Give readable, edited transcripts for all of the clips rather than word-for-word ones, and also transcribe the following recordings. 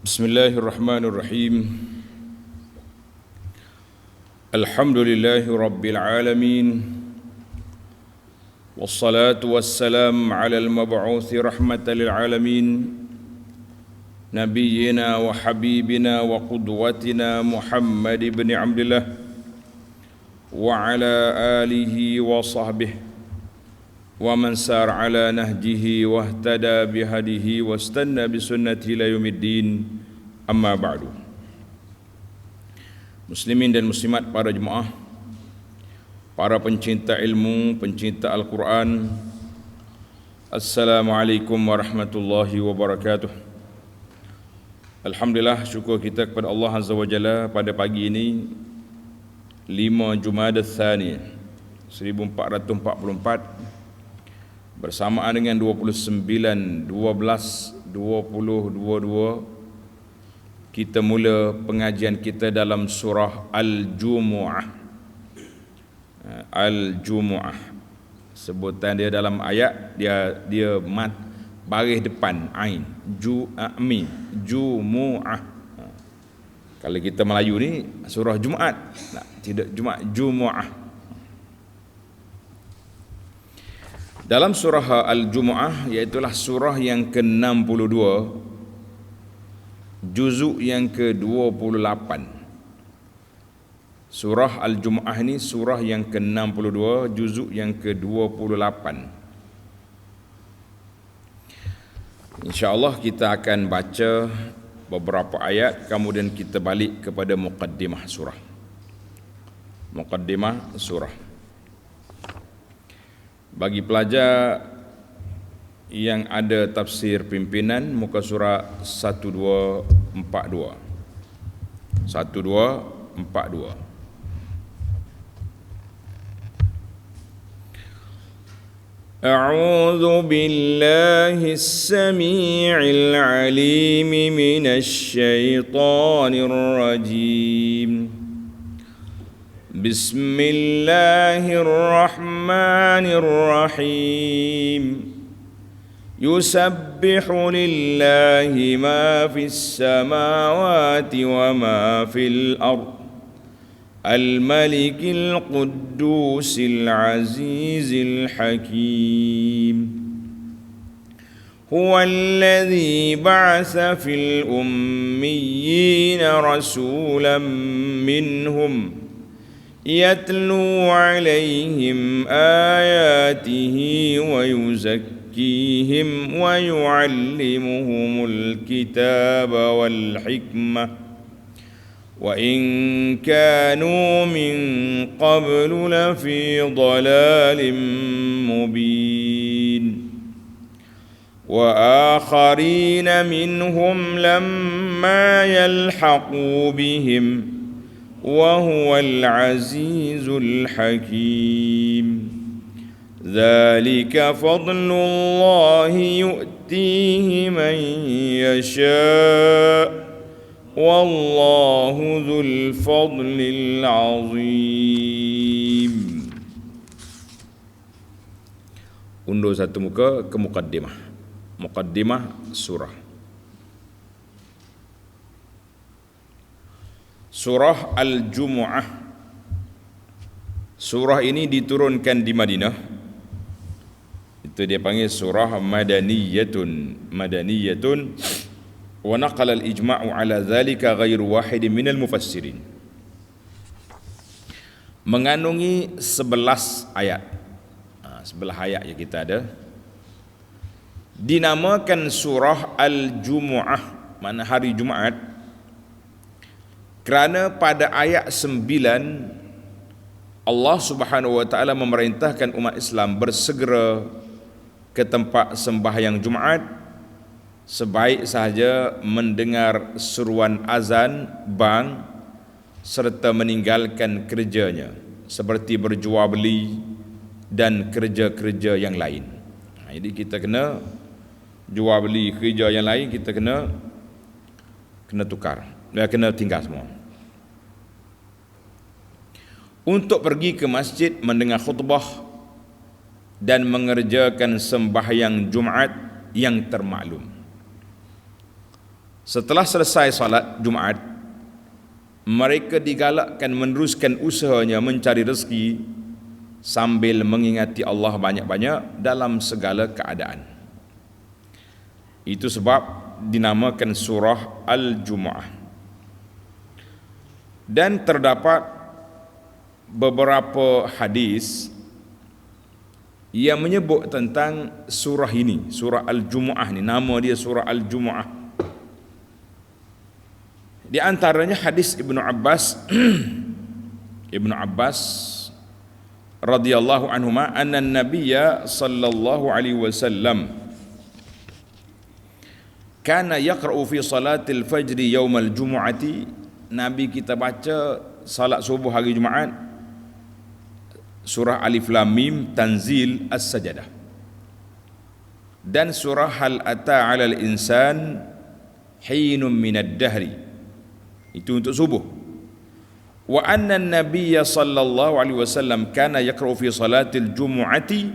Bismillahirrahmanirrahim. Alhamdulillahi rabbil alamin. Wassalatu wassalam ala al-mab'uthi rahmatan lil alamin. Nabiyyina wa habibina wa qudwatina Muhammad ibn Abdullah wa ala alihi wa sahbihi wa man sar ala nahjihi wa ihtada bihadihi wa istanna bisunnatihi ila yaumiddin. Amma ba'du. Muslimin dan muslimat, para jemaah, para pencinta ilmu, pencinta Al-Quran, Assalamualaikum warahmatullahi wabarakatuh. Alhamdulillah, syukur kita kepada Allah Azza wa Jalla pada pagi ini 5 Jumadats Tsaniyah 1444 bersamaan dengan 29/12/2022, kita mula pengajian kita dalam surah Al-Jumu'ah. Al-Jumu'ah, sebutan dia dalam ayat, dia mat baris depan ain, mim, Jumu'ah. Kalau kita Melayu ni surah Jumaat, tidak Jumaat, Jumu'ah. Dalam surah Al-Jumu'ah, iaitulah surah yang ke-62, juzuk yang ke-28. Surah Al-Jumu'ah ini surah yang ke-62, juzuk yang ke-28. InsyaAllah kita akan baca beberapa ayat, kemudian kita balik kepada muqaddimah surah. Muqaddimah surah. Bagi pelajar yang ada tafsir pimpinan, muka surat 1242. 1242. A'udzu billahi as-sami'il 'alim minasy syaithanir rajim. Bismillahirrahmanirrahim. Yusabbihu lillahi ma fis samawati wa ma fil ard. Al-Malikil Quddusil Azizil Hakim. Huwa alladhi ba'atha fil ummiyina rasulan minhum يتلو عليهم آياته ويزكيهم ويعلمهم الكتاب والحكمة وإن كانوا من قبل لفي ضلال مبين وآخرين منهم لما يلحقوا بهم وهو العزيز الحكيم. ذلك فضل الله يؤتيه من يشاء والله ذو الفضل العظيم. Undur satu muka ke muqaddimah. Muqaddimah surah. Surah Al-Jumu'ah. Surah ini diturunkan di Madinah. Itu dia panggil surah Madaniyatun. Wa naqala al-ijma'u ala dhalika ghairu wahidin minal mufassirin. Mengandungi 11 ayat. 11 ayat yang kita ada. Dinamakan surah Al-Jumu'ah, makna hari Jumaat, kerana pada ayat 9 Allah Subhanahu wa taala memerintahkan umat Islam bersegera ke tempat sembahyang Jumaat sebaik sahaja mendengar seruan azan, bang, serta meninggalkan kerjanya seperti berjual beli dan kerja-kerja yang lain. Jadi kita kena jual beli, kerja yang lain kita kena tukar. Dia kena tinggal semua. Untuk pergi ke masjid mendengar khutbah dan mengerjakan sembahyang Jumaat yang termaklum. Setelah selesai salat Jumaat, mereka digalakkan meneruskan usahanya mencari rezeki sambil mengingati Allah banyak-banyak dalam segala keadaan. Itu sebab dinamakan surah Al-Jumu'ah. Dan terdapat beberapa hadis yang menyebut tentang surah ini, surah Al-Jumu'ah ni, nama dia surah Al-Jumu'ah. Di antaranya hadis Ibnu Abbas Ibnu Abbas radhiyallahu anhuma anna an-nabiyya sallallahu alaihi wasallam kana yaqra'u fi salatil fajri yaumal jumu'ati. Nabi kita baca salat subuh hari Jumaat surah Alif Lam Mim Tanzil As-Sajdah dan surah Hal ata 'alal insan hinum minad dahri. Itu untuk subuh. Wa anna an-nabiyya sallallahu alaihi wasallam kana yaqra'u fi salatil jumu'ati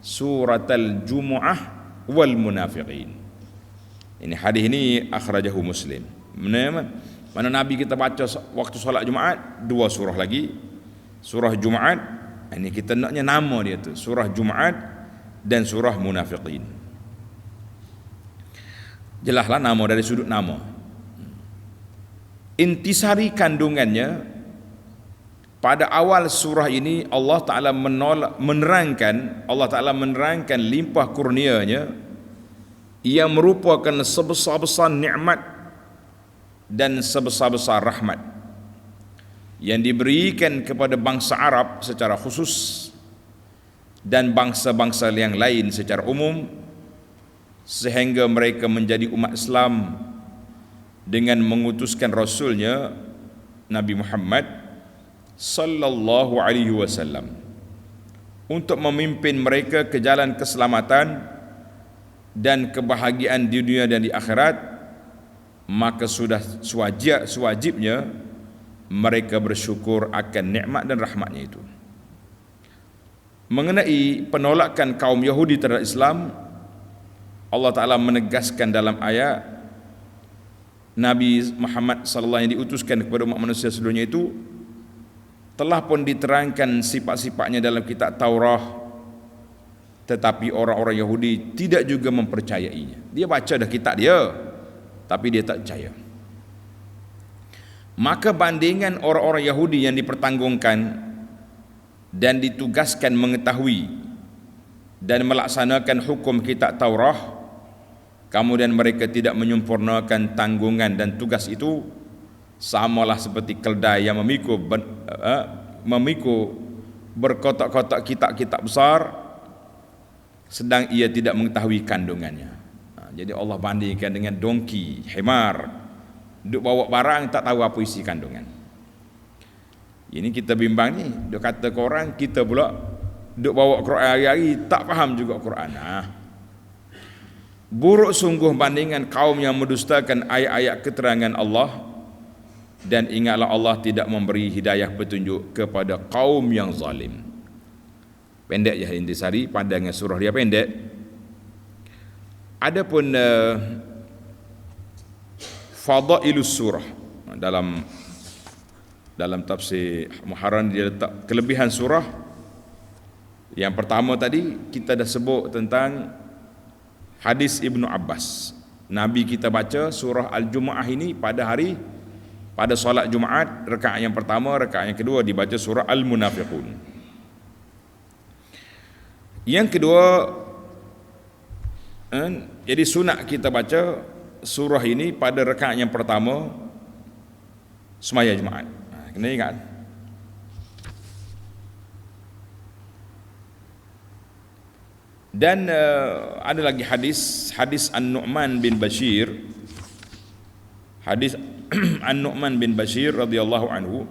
suratal jumu'ah wal munafiqin. Ini hadis ini akhrajahu Muslim. Mana Nabi kita baca waktu solat Jumaat dua surah lagi. Surah Jumaat, ini kita naknya nama dia tu, surah Jumaat dan surah Munafiqin. Jelaslah nama dari sudut nama. Intisari kandungannya, pada awal surah ini Allah Ta'ala menerangkan limpah kurnianya yang merupakan sebesar-besar nikmat dan sebesar-besar rahmat yang diberikan kepada bangsa Arab secara khusus dan bangsa-bangsa yang lain secara umum, sehingga mereka menjadi umat Islam dengan mengutuskan Rasulnya Nabi Muhammad sallallahu alaihi wasallam untuk memimpin mereka ke jalan keselamatan dan kebahagiaan di dunia dan di akhirat. Maka sudah sewajibnya mereka bersyukur akan nikmat dan rahmatnya itu. Mengenai penolakan kaum Yahudi terhadap Islam, Allah Ta'ala menegaskan dalam ayat Nabi Muhammad sallallahu yang diutuskan kepada umat manusia sebelumnya itu telah pun diterangkan sifat-sifatnya dalam kitab Taurah, tetapi orang-orang Yahudi tidak juga mempercayainya. Dia baca dah kitab dia, tapi dia tak percaya. Maka bandingan orang-orang Yahudi yang dipertanggungkan dan ditugaskan mengetahui dan melaksanakan hukum kitab Taurah, kemudian mereka tidak menyempurnakan tanggungan dan tugas itu, samalah seperti keldai yang memikul berkotak-kotak kitab-kitab besar sedang ia tidak mengetahui kandungannya. Jadi Allah bandingkan dengan dongki, himar, duk bawa barang tak tahu apa isi kandungan. Ini kita bimbang ni, dia kata ke orang, kita pula duk bawa Quran hari-hari tak faham juga Quran. Buruk sungguh bandingan kaum yang mendustakan ayat-ayat keterangan Allah, dan ingatlah Allah tidak memberi hidayah petunjuk kepada kaum yang zalim. Pendek je intisari, pandangan surah dia pendek. Adapun fadailus surah, dalam tafsir Muharrar dia letak kelebihan surah. Yang pertama tadi kita dah sebut tentang hadis Ibnu Abbas. Nabi kita baca surah Al-Jumu'ah ini pada solat Jumaat, rakaat yang pertama, rakaat yang kedua dibaca surah Al-Munafiqun. Yang kedua, jadi sunat kita baca surah ini pada rakaat yang pertama semaya Jumaat. Kena ingat. Dan ada lagi hadis An-Nu'man bin Bashir, hadis An-Nu'man bin Bashir radhiyallahu anhu,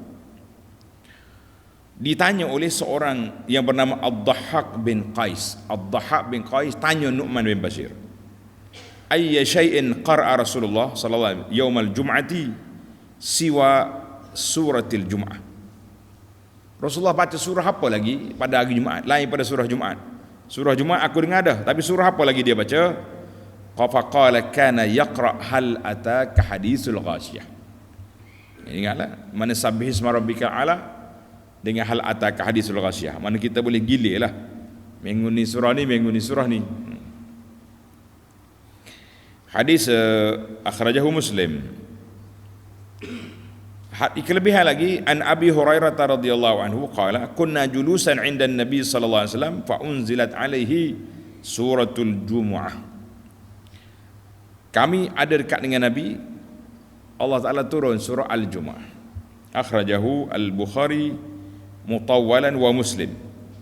ditanya oleh seorang yang bernama Ad-Dhahhak bin Qais. Ad-Dhahhak bin Qais tanya Nu'man bin Bashir, ayya syai'in qara'a Rasulullah sallallahu alaihi wasallam yaumal jum'ati siwa suratil Jum'ah. Rasulullah baca surah apa lagi pada hari Jumaat lain pada surah Jumaat? Surah Jumaat aku dengar dah, tapi surah apa lagi dia baca? Faqala kana yaqra hal ataka hadithul ghashiyah. Ingatlah, mana sabbih isma rabbikal a'la dengan hal ataka hadithul ghashiyah. Mana kita boleh gilir lah. Minggu ni surah ni, minggu ni surah ni. Hadis akhrajahu Muslim. Kelebihan lagi, an Abi Hurairah radhiyallahu anhu qala kunna julusan 'inda an-nabi sallallahu alaihi wasallam fa unzilat alaihi suratul Jumu'ah. Kami ada dekat dengan Nabi, Allah Taala turun surah Al-Jumu'ah. Akhrajahu Al-Bukhari mutawwalan wa Muslim.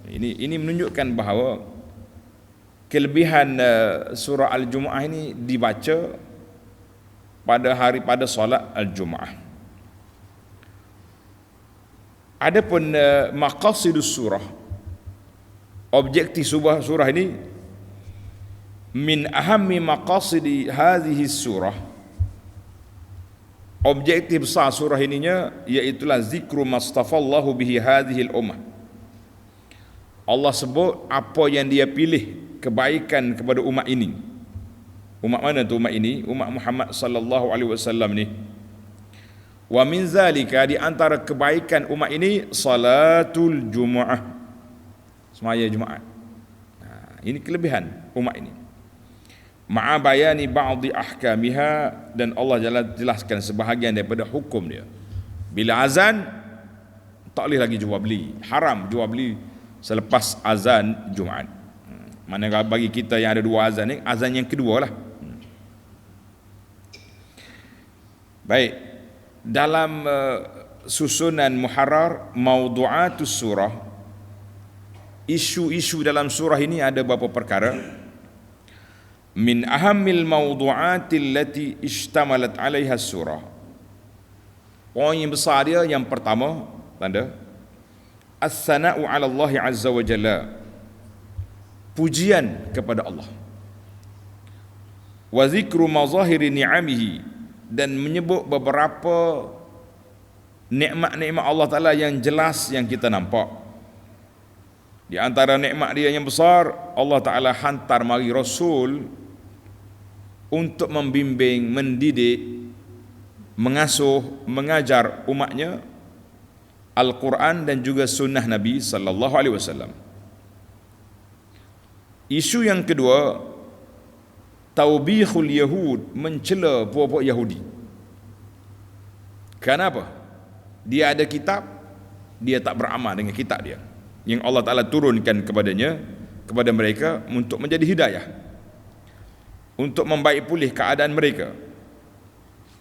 Ini menunjukkan bahawa kelebihan surah Al-Jumu'ah ini dibaca pada solat Al-Jumu'ah. Adapun maqasidus surah, objektif surah ini, min ahammi maqasidi hadhihi surah, objektif besar surah ininya iaitulah zikru mastafallahu bihi hadhihi al-ummah. Allah sebut apa yang dia pilih kebaikan kepada umat ini. Umat mana tu umat ini? Umat Muhammad sallallahu alaihi wasallam ni. Wa min zalika, di antara kebaikan umat ini, salatul Jumu'ah, semaya Jumaat. Ini kelebihan umat ini. Ma'a bayani ba'di ahkamiha, dan Allah jelaskan sebahagian daripada hukum dia. Bila azan tak boleh lagi jual beli, haram jual beli selepas azan Jumaat. Mana bagi kita yang ada dua azan ni, azan yang kedua lah. Baik, dalam susunan Muharrar Mawdu'atus Surah, isu-isu dalam surah ini ada beberapa perkara. Min ahammil mawdu'atil lati ishtamalat 'alaiha surah. Poin yang besar dia yang pertama, tanda as-sana'u 'ala Allah 'azza wa jalla, pujian kepada Allah. Wa zikru mazahiri ni'amihi, dan menyebut beberapa nikmat-nikmat Allah Ta'ala yang jelas yang kita nampak. Di antara nikmat dia yang besar, Allah Ta'ala hantar mari Rasul untuk membimbing, mendidik, mengasuh, mengajar umatnya Al-Quran dan juga sunnah Nabi sallallahu alaihi wasallam. Isu yang kedua, taubihul Yahud, mencela puak-puak Yahudi. Kenapa? Dia ada kitab, dia tak beramal dengan kitab dia yang Allah Ta'ala turunkan kepada mereka untuk menjadi hidayah, untuk membaik pulih keadaan mereka.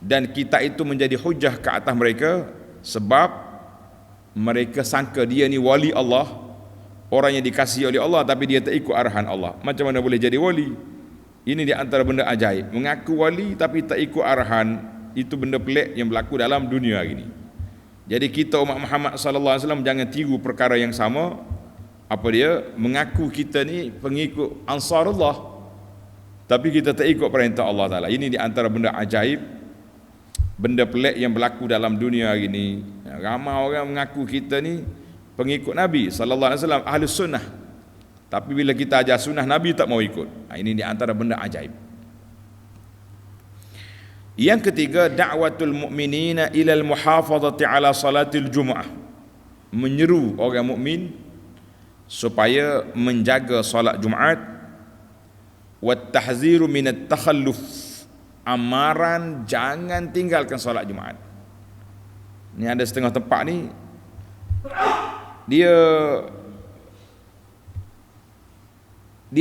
Dan kitab itu menjadi hujah ke atas mereka, sebab mereka sangka dia ni wali Allah, orang yang dikasihi oleh Allah, tapi dia tak ikut arahan Allah. Macam mana boleh jadi wali? Ini di antara benda ajaib. Mengaku wali tapi tak ikut arahan, itu benda pelik yang berlaku dalam dunia hari ini. Jadi kita umat Muhammad sallallahu alaihi wasallam jangan tiru perkara yang sama. Apa dia? Mengaku kita ni pengikut Ansarullah, tapi kita tak ikut perintah Allah Taala. Ini di antara benda ajaib, benda pelik yang berlaku dalam dunia hari ini. Ramai orang mengaku kita ni pengikut Nabi sallallahu alaihi wasallam, ahli sunnah, tapi bila kita ajar sunnah Nabi tak mau ikut. Ini di antara benda ajaib. Yang ketiga, da'watul mu'minina ilal muhafazati ala salatil Jumu'ah, menyeru orang mukmin supaya menjaga solat Jumaat. Wat tahziru minat takhalluf, amaran jangan tinggalkan solat Jumaat. Ni ada setengah tempat ni, dia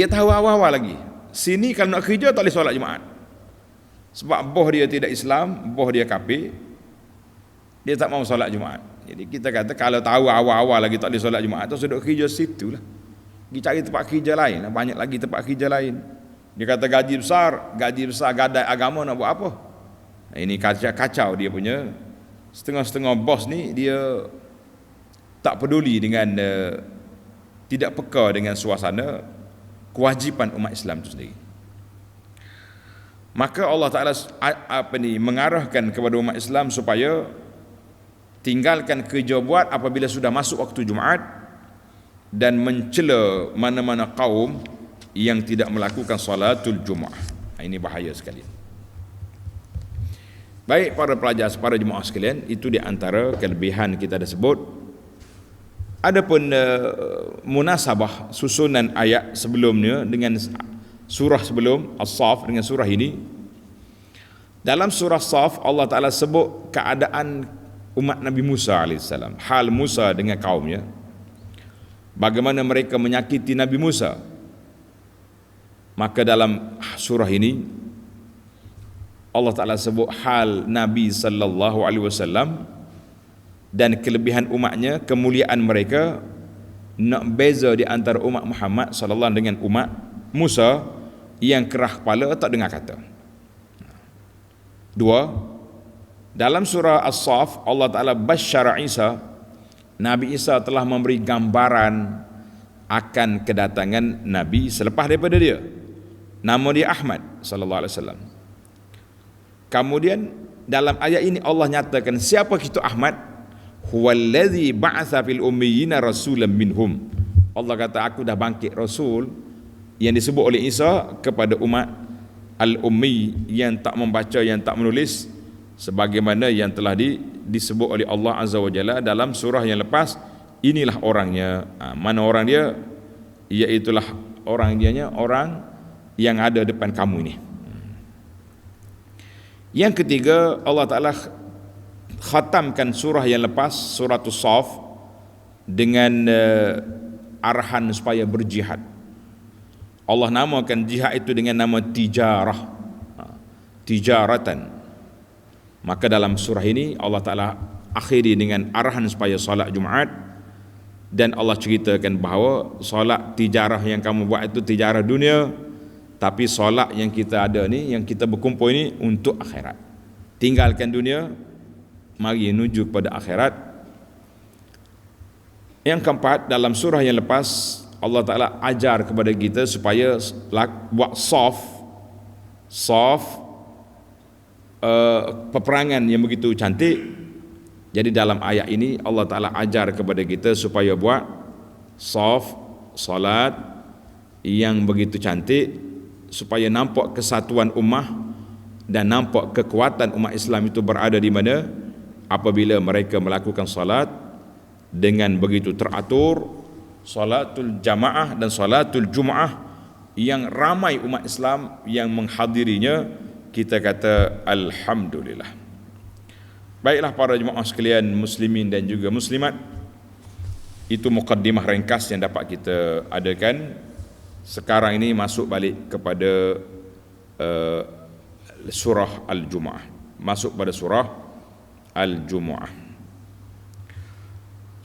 tahu awal-awal lagi, sini kalau nak kerja tak boleh solat Jumaat, sebab bos dia tidak Islam, bos dia kafir, dia tak mau solat Jumaat. Jadi kita kata kalau tahu awal-awal lagi tak boleh solat Jumaat, tu sudah kerja situ lah, pergi cari tempat kerja lain, banyak lagi tempat kerja lain. Dia kata gaji besar, gadai agama nak buat apa? Ini kacau dia punya. Setengah-setengah bos ni dia tak peduli dengan tidak peka dengan suasana kewajipan umat Islam itu sendiri. Maka Allah Ta'ala mengarahkan kepada umat Islam supaya tinggalkan kerja buat apabila sudah masuk waktu Jumaat, dan mencela mana-mana kaum yang tidak melakukan salatul Jumu'ah. Ini bahaya sekali. Baik para pelajar, para jemaah sekalian, itu di antara kelebihan kita dah sebut. Adapun munasabah susunan ayat sebelumnya dengan surah sebelum As-Saff dengan surah ini. Dalam surah As-Saff Allah Taala sebut keadaan umat Nabi Musa alaihissalam, hal Musa dengan kaumnya, bagaimana mereka menyakiti Nabi Musa. Maka dalam surah ini Allah Ta'ala sebut hal Nabi sallallahu alaihi wasallam dan kelebihan umatnya, kemuliaan mereka. Nak beza di antara umat Muhammad sallallahu alaihi dengan umat Musa yang kerah kepala tak dengar kata. Dua, dalam surah As-Saff Allah Ta'ala basyara Isa, Nabi Isa telah memberi gambaran akan kedatangan Nabi selepas daripada dia. Nama dia Ahmad sallallahu alaihi wasallam. Kemudian dalam ayat ini Allah nyatakan siapa itu Ahmad? Huwallazi ba'atsa fil ummiyina rasulan minhum. Allah kata aku dah bangkit rasul yang disebut oleh Isa kepada umat al-ummi yang tak membaca, yang tak menulis, sebagaimana yang telah disebut oleh Allah Azza wa Jalla dalam surah yang lepas. Inilah orangnya. Mana orang dia? Iaitulah orang dianya, orang yang ada depan kamu ini. Yang ketiga, Allah Ta'ala khatamkan surah yang lepas, surah As-Saff, dengan arahan supaya berjihad. Allah namakan jihad itu dengan nama tijarah, tijaratan. Maka dalam surah ini Allah Ta'ala akhiri dengan arahan supaya salat Jumaat, dan Allah ceritakan bahawa salat tijarah yang kamu buat itu tijarah dunia, tapi solat yang kita ada ni, yang kita berkumpul ni untuk akhirat. Tinggalkan dunia, mari menuju kepada akhirat. Yang keempat, dalam surah yang lepas Allah Ta'ala ajar kepada kita supaya buat peperangan yang begitu cantik. Jadi dalam ayat ini Allah Ta'ala ajar kepada kita supaya buat salat yang begitu cantik, supaya nampak kesatuan ummah dan nampak kekuatan umat Islam itu berada di mana apabila mereka melakukan salat dengan begitu teratur, salatul jamaah dan salatul jumaah yang ramai umat Islam yang menghadirinya. Kita kata alhamdulillah. Baiklah para jemaah sekalian, muslimin dan juga muslimat, itu mukaddimah ringkas yang dapat kita adakan. Sekarang ini masuk balik kepada surah Al-Jumu'ah. Masuk pada surah Al-Jumu'ah.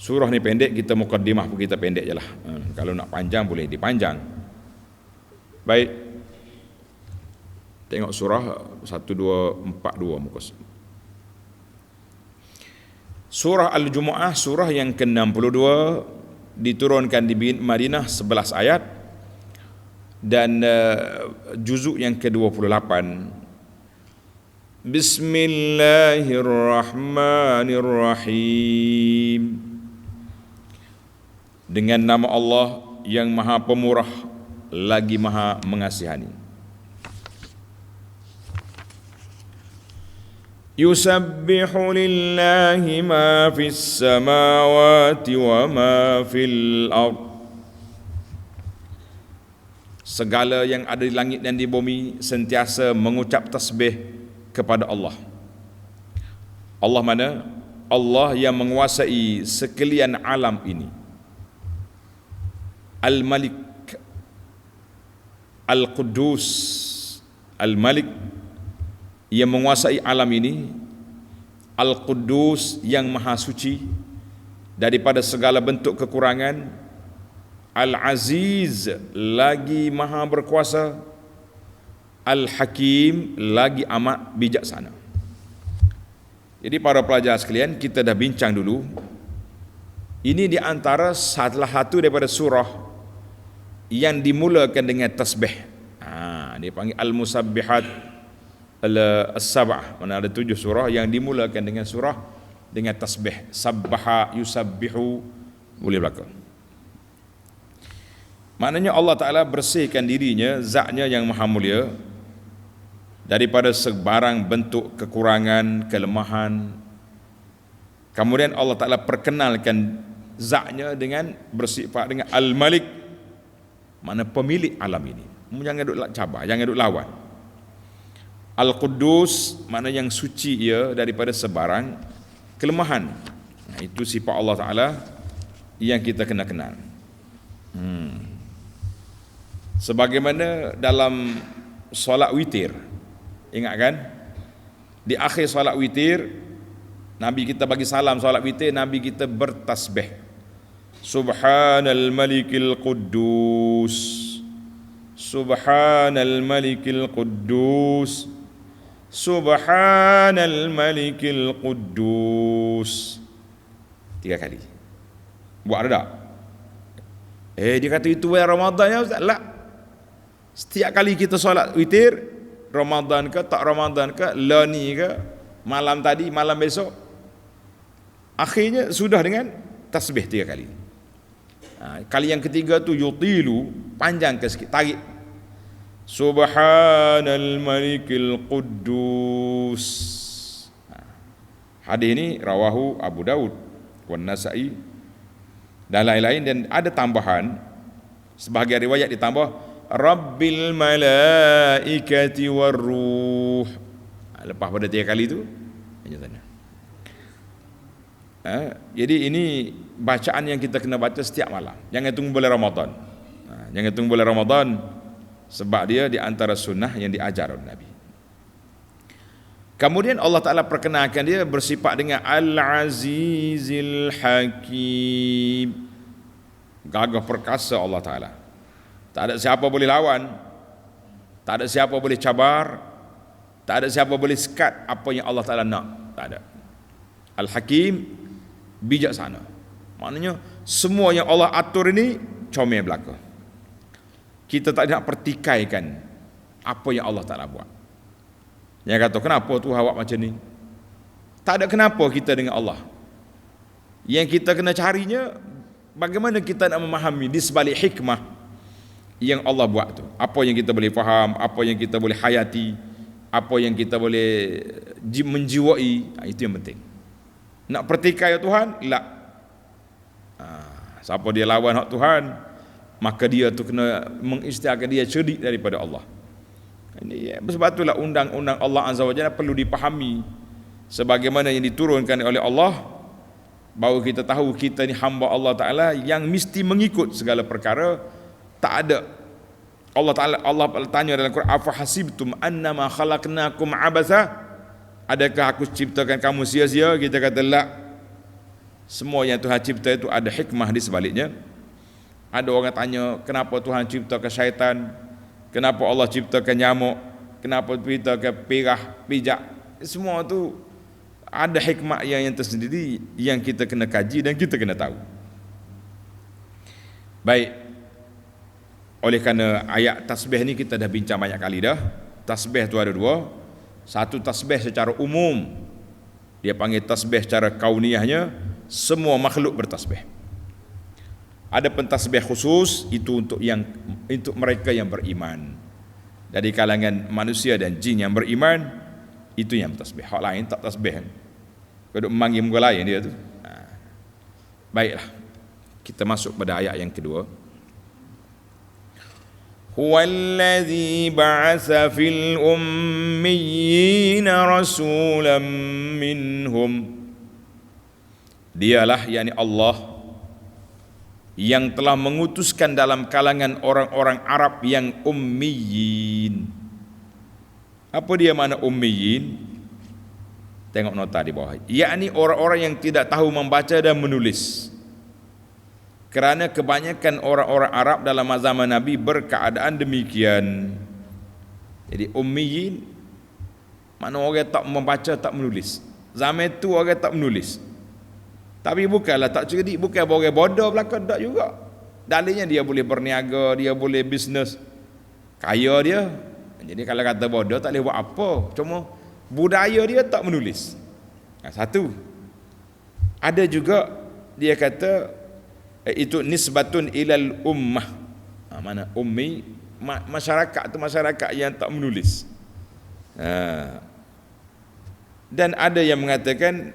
Surah ni pendek, kita mukaddimah pun kita pendek je lah. Kalau nak panjang boleh dipanjang. Baik. Tengok surah 1242 muka. Surah Al-Jumu'ah, surah yang ke-62, diturunkan di Madinah 11 ayat, dan juzuk yang ke-28. Bismillahirrahmanirrahim. Dengan nama Allah yang Maha Pemurah lagi Maha Mengasihani. Yusabbihu lillahi ma fis samawati wa ma fil ardh. Segala yang ada di langit dan di bumi sentiasa mengucap tasbih kepada Allah. Allah mana? Allah yang menguasai sekalian alam ini. Al-Malik, Al-Quddus, Al-Malik yang menguasai alam ini, Al-Quddus yang maha suci daripada segala bentuk kekurangan, Al-Aziz lagi maha berkuasa, Al-Hakim lagi amat bijaksana. Jadi para pelajar sekalian, kita dah bincang dulu. Ini di antara salah satu daripada surah yang dimulakan dengan tasbih. Dia panggil Al-Musabbihat Al-Sab'ah. Mana ada 7 surah yang dimulakan dengan surah dengan tasbih. Sabbaha, yusabbihu, boleh belakang. Maknanya Allah Ta'ala bersihkan dirinya, zatnya yang maha mulia, daripada sebarang bentuk kekurangan, kelemahan. Kemudian Allah Ta'ala perkenalkan zatnya dengan bersifat dengan Al-Malik, mana pemilik alam ini. Jangan duk cabar, jangan duk lawan. Al-Quddus, mana yang suci ia daripada sebarang kelemahan. Itu sifat Allah Ta'ala yang kita kena kenal. Sebagaimana dalam solat witir, ingat kan? Di akhir solat witir, Nabi kita bagi salam solat witir, Nabi kita bertasbih. Subhanal Malikil Quddus, Subhanal Malikil Quddus, Subhanal Malikil Quddus. 3 kali. Buat ada tak? Dia kata itu Ramadan ya Ustaz? Tak. Setiap kali kita solat witir, Ramadan ke tak Ramadan ke, lani ke, malam tadi, malam besok, akhirnya sudah dengan tasbih 3 kali. Kali yang ketiga tu yutilu, panjang ke sikit, tarik. Subhanal Malikil Quddus. Hadis ini rawahu Abu Daud wan Nasa'i dan lain-lain, dan ada tambahan, sebahagian riwayat ditambah Rabbil Malaikati Warruh. Lepas pada 3 kali tu hanya sana. Jadi ini bacaan yang kita kena baca setiap malam. Jangan tunggu bulan Ramadan. Jangan tunggu bulan Ramadan, sebab dia di antara sunnah yang diajar oleh Nabi. Kemudian Allah Ta'ala perkenalkan dia bersifat dengan Al-Azizil Hakim. Gagah perkasa Allah Ta'ala. Tak ada siapa boleh lawan, tak ada siapa boleh cabar, tak ada siapa boleh sekat apa yang Allah Ta'ala nak. Tak ada. Al-Hakim, bijaksana. Maknanya semua yang Allah atur ini comel belaka. Kita tak nak pertikaikan apa yang Allah Ta'ala buat. Yang kata kenapa tu awak macam ni? Tak ada kenapa kita dengan Allah. Yang kita kena carinya, bagaimana kita nak memahami di sebalik hikmah yang Allah buat tu. Apa yang kita boleh faham, apa yang kita boleh hayati, apa yang kita boleh menjiwai, itu yang penting. Nak pertikai Tuhan? Tak. Siapa dia lawan hak Tuhan, maka dia tu kena mengisytiharkan dia cerdik daripada Allah. Ini sebab itulah undang-undang Allah Azza wa Jalla perlu dipahami sebagaimana yang diturunkan oleh Allah, bahawa kita tahu kita ni hamba Allah Ta'ala yang mesti mengikut segala perkara. Tak ada. Allah tanya dalam Quran, afa hasibtum annama khalaqnakum abasa, adakah aku ciptakan kamu sia-sia? Kita kata la. Semua yang Tuhan cipta itu ada hikmah di sebaliknya. Ada orang tanya, kenapa Tuhan ciptakan syaitan? Kenapa Allah ciptakan nyamuk? Kenapa ciptakan perah, pijak? Semua itu ada hikmah yang tersendiri yang kita kena kaji dan kita kena tahu. Baik. Oleh kerana ayat tasbih ni kita dah bincang banyak kali dah. Tasbih tu ada 2. Satu tasbih secara umum, dia panggil tasbih secara kauniyahnya, semua makhluk bertasbih. Ada pentasbih khusus, itu untuk mereka yang beriman. Dari kalangan manusia dan jin yang beriman, itu yang bertasbih. Hak lain tak tasbih. Kau duk memanggil muka lain dia tu. Baiklah. Kita masuk pada ayat yang kedua. Huwallazi ba'atsa fil ummiyina rasulan minhum. Dialah, yakni Allah, yang telah mengutuskan dalam kalangan orang-orang Arab yang ummiyin. Apa dia makna ummiyin? Tengok nota di bawah. Yakni orang-orang yang tidak tahu membaca dan menulis. Kerana kebanyakan orang-orang Arab dalam zaman Nabi berkeadaan demikian. Jadi ummiyin makna orang tak membaca, tak menulis. Zaman itu orang tak menulis. Tapi bukanlah tak cerdik, bukan orang bodoh belaka, tak juga. Dalilnya dia boleh berniaga, dia boleh bisnes, kaya dia. Jadi kalau kata bodoh tak boleh buat apa. Cuma budaya dia tak menulis. Satu. Ada juga dia kata itu nisbatun ilal ummah. Mana ummi, masyarakat tu masyarakat yang tak menulis. Dan ada yang mengatakan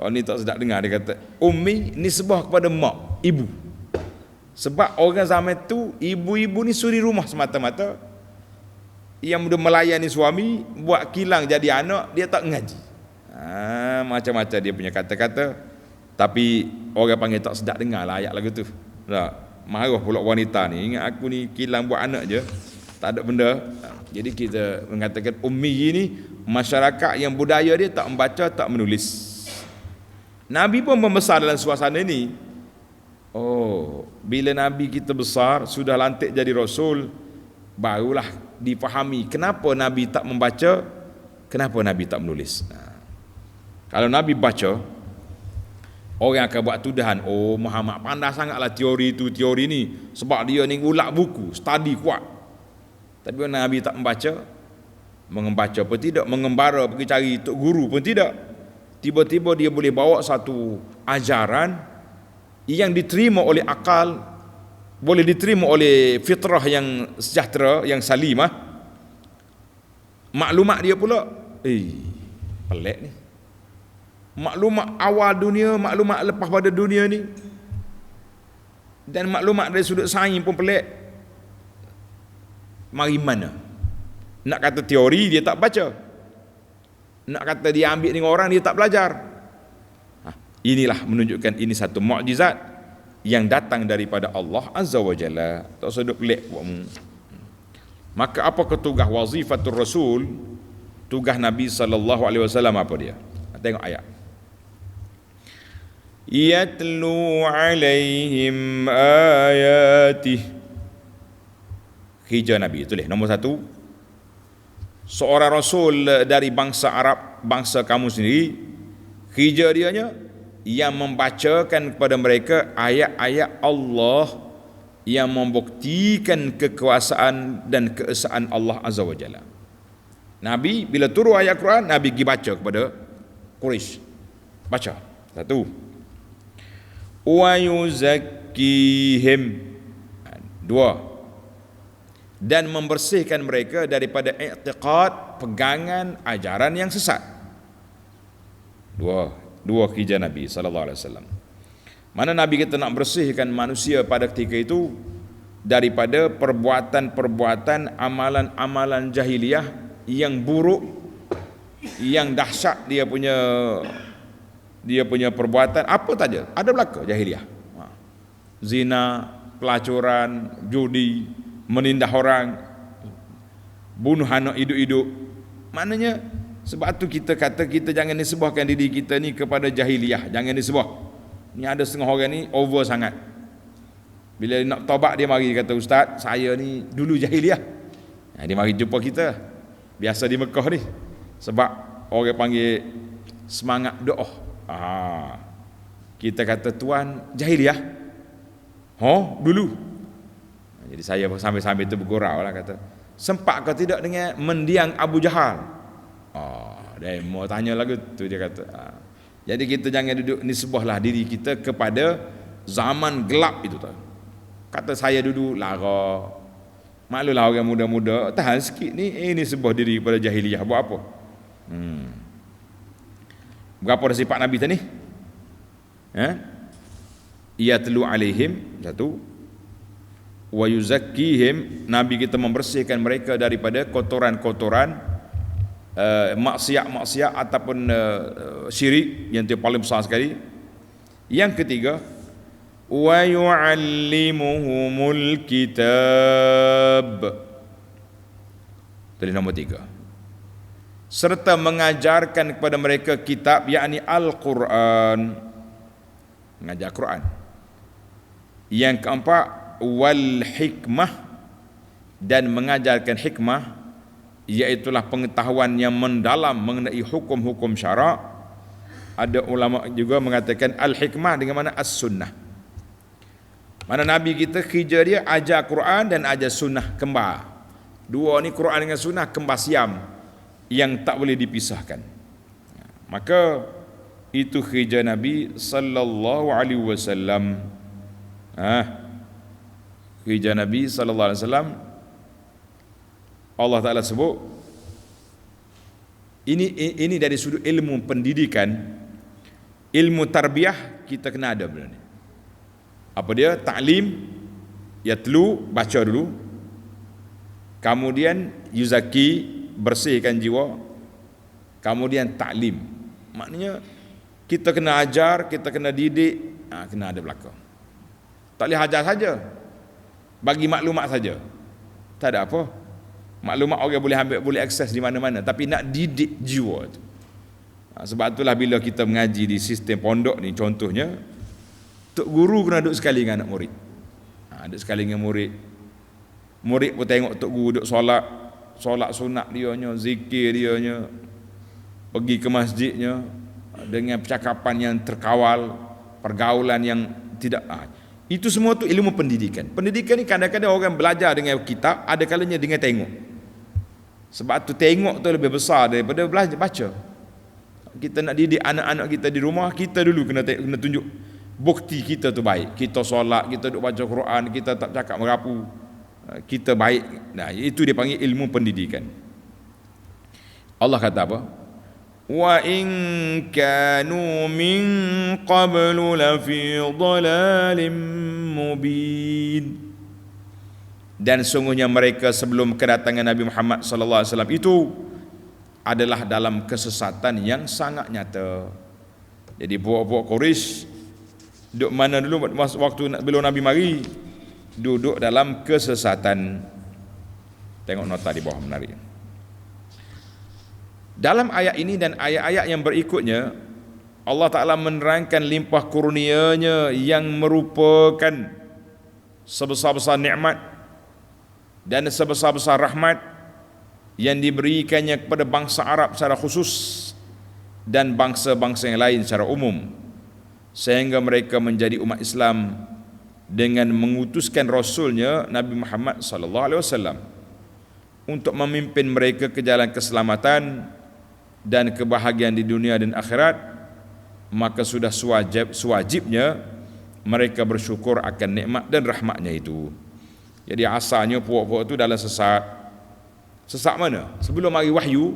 oh ni tak sedap dengar, dia kata ummi nisbah kepada mak, ibu. Sebab orang zaman tu ibu-ibu ni suri rumah semata-mata, yang mudah melayani suami, buat kilang jadi anak, dia tak ngaji. Macam-macam dia punya kata-kata, tapi orang panggil tak sedap dengar lah ayat lagu tu. Marah pula wanita ni, ingat aku ni kilang buat anak je, tak ada benda. Jadi kita mengatakan ummi ni masyarakat yang budaya dia tak membaca, tak menulis. Nabi pun membesar dalam suasana ni. Bila Nabi kita besar, sudah lantik jadi Rasul, barulah difahami kenapa Nabi tak membaca, kenapa Nabi tak menulis. Kalau Nabi baca, orang akan buat tuduhan, Muhammad pandai sangatlah teori tu, teori ni, sebab dia ni ulak buku, study kuat. Tapi Nabi tak membaca pun tidak, mengembara pergi cari tok guru pun tidak. Tiba-tiba dia boleh bawa satu ajaran yang diterima oleh akal, boleh diterima oleh fitrah yang sejahtera, yang salimah. Maklumat dia pula pelik ni. Maklumat awal dunia, maklumat lepas pada dunia ni, dan maklumat dari sudut sains pun pelik. Mari mana? Nak kata teori dia tak baca, nak kata dia ambil dengan orang dia tak belajar. Inilah menunjukkan ini satu mukjizat yang datang daripada Allah Azza wa Jalla. Tak usah duk pelik buatmu. Maka apa tugas wazifatul Rasul, tugas Nabi sallallahu alaihi wasallam apa dia? Tengok ayat. Yatlu alaihim ayatih. Hijrah Nabi, tulis nombor 1. Seorang Rasul dari bangsa Arab, bangsa kamu sendiri, hijrah dianya yang membacakan kepada mereka ayat-ayat Allah yang membuktikan kekuasaan dan keesaan Allah Azza wa Jalla. Nabi bila turun ayat Quran, Nabi pergi baca kepada Quraisy. Baca. 1. Wa yuzakkihim. 2. Dan membersihkan mereka daripada i'tiqad, pegangan ajaran yang sesat. Dua kerja Nabi sallallahu alaihi wasallam. Mana Nabi kita nak bersihkan manusia pada ketika itu daripada perbuatan-perbuatan, amalan-amalan jahiliyah yang buruk, yang dahsyat dia punya perbuatan apa saja ada belaka jahiliyah. Zina, pelacuran, judi, menindas orang, bunuh anak hidup-hidup. Maknanya sebab tu kita kata kita jangan nisbahkan diri kita ni kepada jahiliyah, jangan nisbah. Ni ada setengah orang ni over sangat. Bila nak taubat dia mari kata, ustaz saya ni dulu jahiliyah. Dia mari jumpa kita. Biasa di Mekah ni. Sebab orang panggil semangat doa. Kita kata tuan jahiliyah. Dulu. Jadi saya sambil-sambil tu bergurau lah, kata, sempat kau tidak dengan mendiang Abu Jahal? Dia mau tanya lagi tu, dia kata. Jadi kita jangan duduk nisbahlah diri kita kepada zaman gelap itu tau. Kata saya dulu lara. Maklulah orang muda-muda tahan sikit ni, ini sebuah diri kepada jahiliyah. Buat apa? Berapa dah sifat Nabi tadi? Yatlu alaihim, 1. Wa yuzakkihim, Nabi kita membersihkan mereka daripada kotoran-kotoran maksiat-maksiat ataupun syirik yang itu paling besar sekali. Yang ketiga, wa yu'allimuhumul kitab. Jadi nombor 3, serta mengajarkan kepada mereka kitab, yakni Al-Quran, mengajar Quran. Yang keempat, wal hikmah, dan mengajarkan hikmah, iaitulah pengetahuan yang mendalam mengenai hukum-hukum syarak. Ada ulama juga mengatakan al-hikmah dengan mana as-sunnah. Mana Nabi kita kerja dia ajar Quran dan ajar sunnah, kembar. Dua ni, Quran dengan sunnah, kembar siam yang tak boleh dipisahkan. Maka itu kerja Nabi sallallahu alaihi wasallam. Kerja Nabi sallallahu alaihi wasallam, Allah Ta'ala sebut Ini dari sudut ilmu pendidikan, ilmu tarbiyah kita kena ada benda ni. Apa dia? Ta'lim, yatlu, baca dulu. Kemudian yuzaki, bersihkan jiwa. Kemudian ta'lim. Maknanya kita kena ajar, kita kena didik, kena ada belakang. Tak boleh ajar saja, bagi maklumat saja, tak ada apa. Maklumat orang boleh ambil, boleh akses di mana-mana, tapi nak didik jiwa tu. Sebab itulah bila kita mengaji di sistem pondok ni, contohnya tok guru kena duduk sekali dengan anak murid. Duduk sekali dengan murid. Murid pun tengok tok guru duduk solat sunat dianya, zikir dianya, pergi ke masjidnya dengan percakapan yang terkawal, pergaulan yang tidak. Itu semua tu ilmu pendidikan. Pendidikan ni kadang-kadang orang belajar dengan kitab, ada kalanya dengan tengok. Sebab tu tengok tu lebih besar daripada belajar baca. Kita nak didik anak-anak kita di rumah, kita dulu kena tunjuk bukti kita tu baik. Kita solat, kita duk baca Quran, kita tak cakap merapu, kita baik. Nah, itu dia panggil ilmu pendidikan. Allah kata apa? Wa in kanu min qablu lafi dhalalin mubin. Dan sungguhnya mereka sebelum kedatangan Nabi Muhammad sallallahu alaihi wasallam itu adalah dalam kesesatan yang sangat nyata. Jadi puak-puak Quraisy duduk mana dulu waktu belum Nabi mari, duduk dalam kesesatan. Tengok nota di bawah, menarik. Dalam ayat ini dan ayat-ayat yang berikutnya, Allah Ta'ala menerangkan limpah kurnia-Nya yang merupakan sebesar-besar nikmat dan sebesar-besar rahmat yang diberikannya kepada bangsa Arab secara khusus dan bangsa-bangsa yang lain secara umum, sehingga mereka menjadi umat Islam dengan mengutuskan Rasulnya Nabi Muhammad sallallahu alaihi wasallam untuk memimpin mereka ke jalan keselamatan dan kebahagiaan di dunia dan akhirat. Maka sudah sewajibnya mereka bersyukur akan nikmat dan rahmatnya itu. Jadi asalnya puak-puak itu dalam sesat. Sesat mana? Sebelum hari wahyu,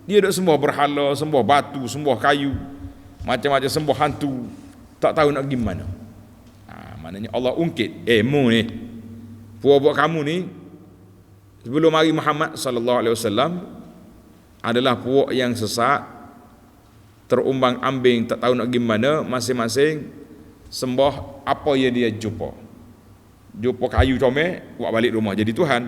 dia duk sembah berhala, sembah batu, sembah kayu, macam-macam sembah hantu, tak tahu nak pergi mana. Maknanya Allah ungkit, mu ni, puak-puak kamu ni sebelum hari Muhammad sallallahu alaihi wasallam adalah puak yang sesat, terumbang-ambing, tak tahu nak pergi mana, masing-masing sembah apa yang dia jumpa kayu comel, buat balik rumah jadi Tuhan.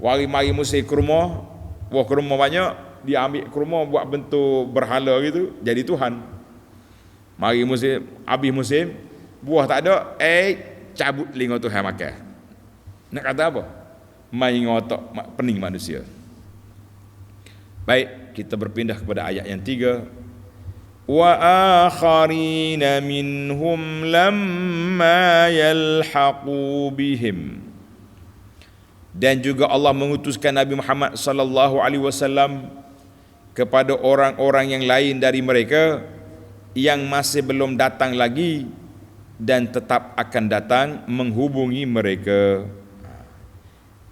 Mari musim kurma, buah kurma banyak, dia ambil kurma buat bentuk berhala gitu, jadi Tuhan. Mari musim, habis musim, buah tak ada, cabut telinga Tuhan makan. Nak kata apa? Main otak pening manusia. Baik, kita berpindah kepada ayat yang 3. Wa akharina minhum lamma yalhaqu bihim. Dan juga Allah mengutuskan Nabi Muhammad sallallahu alaihi wasallam kepada orang-orang yang lain dari mereka yang masih belum datang lagi dan tetap akan datang menghubungi mereka.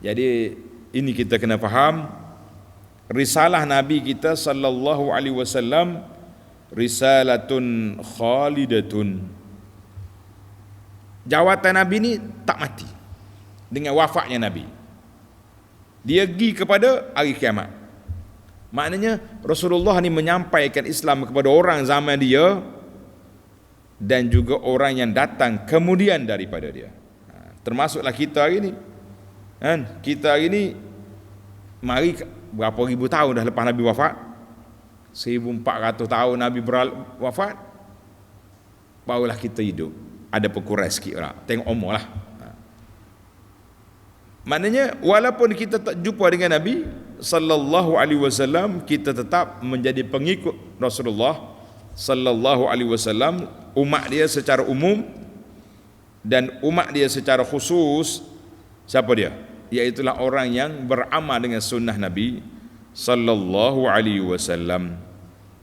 Jadi ini kita kena faham, risalah Nabi kita sallallahu alaihi wasallam risalatun khalidatun. Jawatan Nabi ni tak mati dengan wafatnya Nabi. Dia pergi kepada hari kiamat. Maknanya Rasulullah ni menyampaikan Islam kepada orang zaman dia dan juga orang yang datang kemudian daripada dia. Termasuklah kita hari ni. Kita hari ni mari berapa ribu tahun dah lepas Nabi wafat? 1400 tahun Nabi wafat, barulah kita hidup. Ada perkurang sikit lah, tengok umur lah. Maknanya walaupun kita tak jumpa dengan Nabi sallallahu alaihi wasallam, kita tetap menjadi pengikut Rasulullah sallallahu alaihi wasallam, umat dia secara umum dan umat dia secara khusus. Siapa dia? Iaitulah orang yang beramal dengan sunnah Nabi sallallahu alaihi wasallam.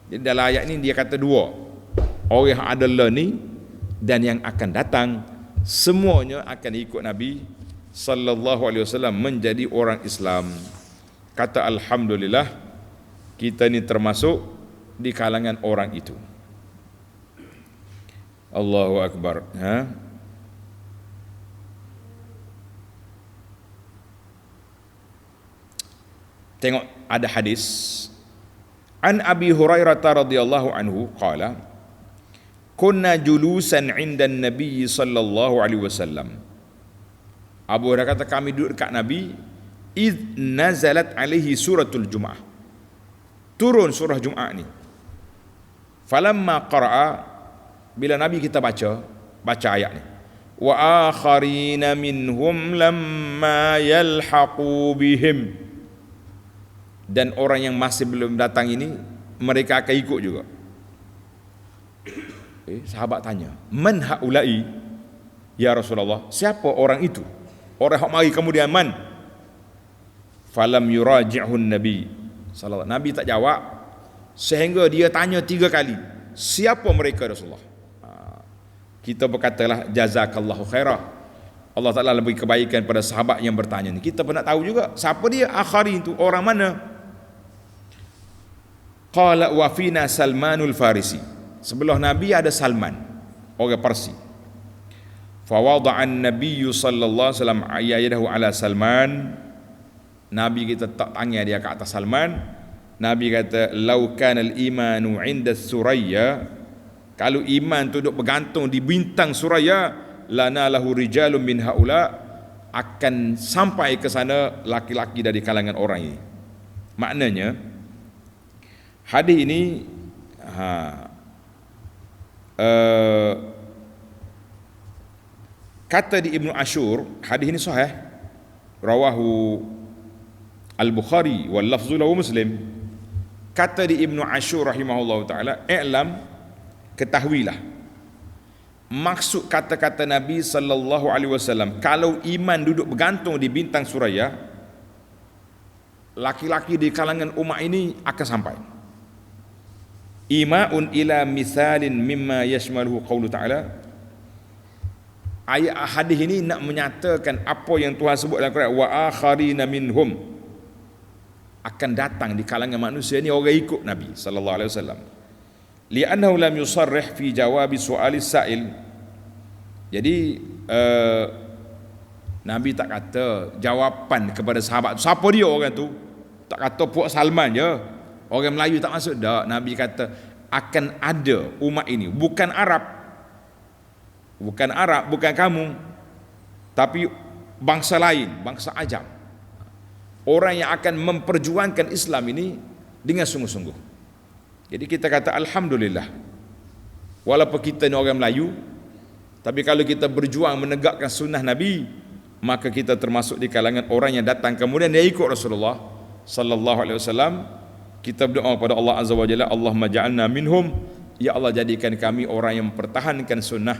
Jadi dalam ayat ini dia kata dua, orang yang ada learning dan yang akan datang, semuanya akan ikut Nabi sallallahu alaihi wasallam menjadi orang Islam. Kata alhamdulillah, kita ni termasuk di kalangan orang itu. Allahu Akbar. Tengok ada hadis an Abi Hurairah radhiyallahu anhu qala kunna julusan 'inda an-nabiy sallallahu alaihi wasallam. Abu Hurairah kata kami duduk dekat Nabi id nazalat alaihi suratul Jumu'ah. Turun surah Jumaat ni. Falamma qara'a, bila Nabi kita baca ayat ni. Wa akharina minhum lamma yalhaqu bihim. Dan orang yang masih belum datang ini mereka akan ikut juga. Sahabat tanya, "Man haula'i ya Rasulullah?" Siapa orang itu? Orang yang mari kemudian man? Falam yuraji'hun Nabi sallallahu. Nabi tak jawab sehingga dia tanya 3 kali, siapa mereka Rasulullah? Kita berkatalah jazakallahu khairah. Allah Ta'ala lebih kebaikan pada sahabat yang bertanya ni. Kita pun nak tahu juga siapa dia akhari itu, orang mana? Qala wa fina Salmanul Farisi. Sebelah Nabi ada Salman, orang Parsi. Fa wada'an Nabiyyu sallallahu alaihi wasallam ayyadahu ala Salman. Nabi kita tak tangan dia ke atas Salman. Nabi kata lau kana al-imanu 'inda Suraya, kalau iman tu duk bergantung di bintang Suraya, lana lahu rijalun min haula, akan sampai ke sana laki-laki dari kalangan orang ini. Maknanya hadis ini kata di Ibnu Ashur, hadis ini sahih, rawahu Al-Bukhari wal lafzu lahu Muslim. Kata di Ibnu Ashur rahimahullah ta'ala, i'lam, ketahuilah, maksud kata-kata Nabi sallallahu alaihi wasallam, kalau iman duduk bergantung di bintang Suraya, laki-laki di kalangan umat ini akan sampai. Ima'un ila misalin mimma yashmaluhu qawlu ta'ala. Ayat hadis ini nak menyatakan apa yang Tuhan sebut dalam Quran, wa akharina minhum, akan datang di kalangan manusia ni orang ikut Nabi sallallahu alaihi wasallam. Li'annahu lam yusarrih fi jawabi su'ali sa'il. Jadi Nabi tak kata jawapan kepada sahabat siapa dia orang tu, tak kata puak Salman je, orang Melayu tak masuk dah. Nabi kata akan ada umat ini, bukan Arab, bukan kamu, tapi bangsa lain, bangsa ajam, orang yang akan memperjuangkan Islam ini dengan sungguh-sungguh. Jadi kita kata alhamdulillah, walaupun kita ni orang Melayu, tapi kalau kita berjuang menegakkan sunnah Nabi, maka kita termasuk di kalangan orang yang datang kemudian dia ikut Rasulullah sallallahu alaihi wasallam. Kita berdoa kepada Allah azza wa jalla, Allahumma ja'alna minhum, ya Allah jadikan kami orang yang mempertahankan sunnah,